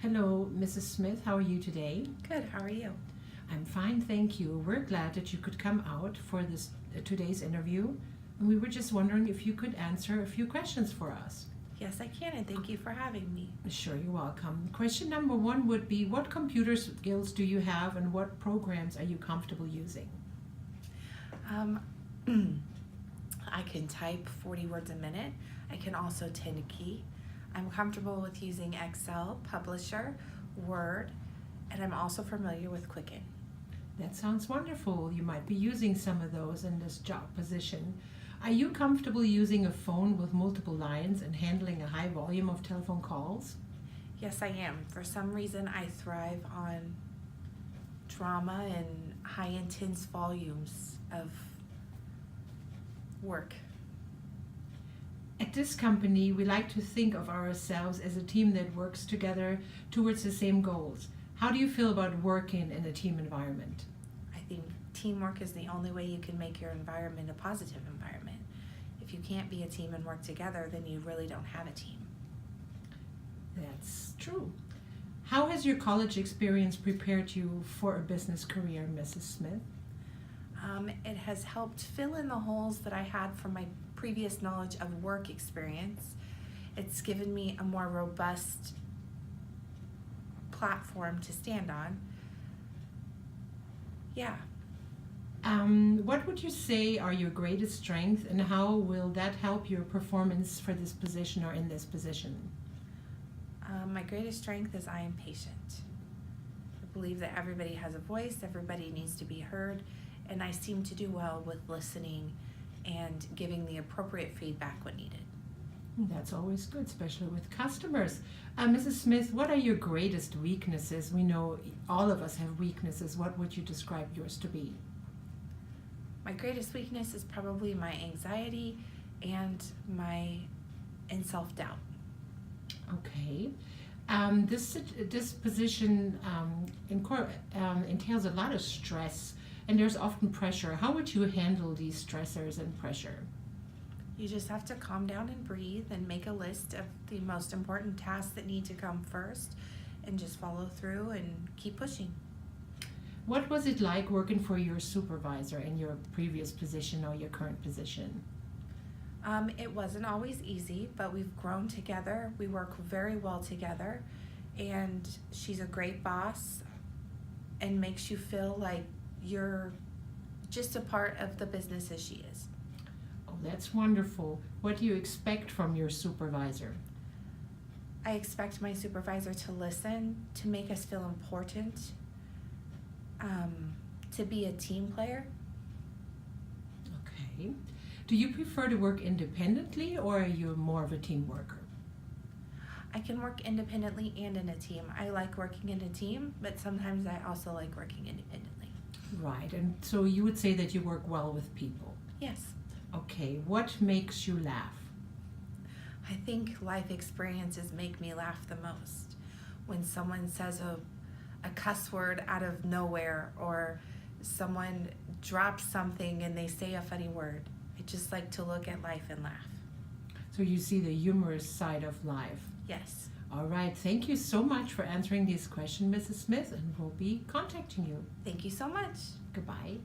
Hello, Mrs. Smith. How are you today? Good, how are you? I'm fine, thank you. We're glad that you could come out for this today's interview. And we were just wondering if you could answer a few questions for us. Yes, I can, and thank you for having me. Sure, you're welcome. Question number one would be, what computer skills do you have and what programs are you comfortable using? I can type 40 words a minute. I can also 10 key. I'm comfortable with using Excel, Publisher, Word, and I'm also familiar with Quicken. That sounds wonderful. You might be using some of those in this job position. Are you comfortable using a phone with multiple lines and handling a high volume of telephone calls? Yes, I am. For some reason, I thrive on drama and high intense volumes of work. At this company, we like to think of ourselves as a team that works together towards the same goals. How do you feel about working in a team environment? I think teamwork is the only way you can make your environment a positive environment. If you can't be a team and work together, then you really don't have a team. That's true. How has your college experience prepared you for a business career, Mrs. Smith? It has helped fill in the holes that I had from my previous knowledge of work experience. It's given me a more robust platform to stand on. Yeah. What would you say are your greatest strengths and how will that help your performance for this position or in this position? My greatest strength is I am patient. I believe that everybody has a voice, everybody needs to be heard, and I seem to do well with listening and giving the appropriate feedback when needed. That's always good, especially with customers. Mrs. Smith, what are your greatest weaknesses? We know all of us have weaknesses. What would you describe yours to be? My greatest weakness is probably my anxiety and self-doubt. Okay. This position entails a lot of stress and there's often pressure. How would you handle these stressors and pressure? You just have to calm down and breathe and make a list of the most important tasks that need to come first and just follow through and keep pushing. What was it like working for your supervisor in your previous position or your current position? It wasn't always easy, but we've grown together. We work very well together, and she's a great boss and makes you feel like you're just a part of the business as she is. Oh, that's wonderful. What do you expect from your supervisor? I expect my supervisor to listen, to make us feel important, to be a team player. Okay. Do you prefer to work independently or are you more of a team worker? I can work independently and in a team. I like working in a team, but sometimes I also like working independently. Right, and so you would say that you work well with people. Yes. Okay, what makes you laugh? I think life experiences make me laugh the most. When someone says a cuss word out of nowhere or someone drops something and they say a funny word. I just like to look at life and laugh. So you see the humorous side of life. Yes. All right, thank you so much for answering these questions, Mrs. Smith, and we'll be contacting you. Thank you so much. Goodbye.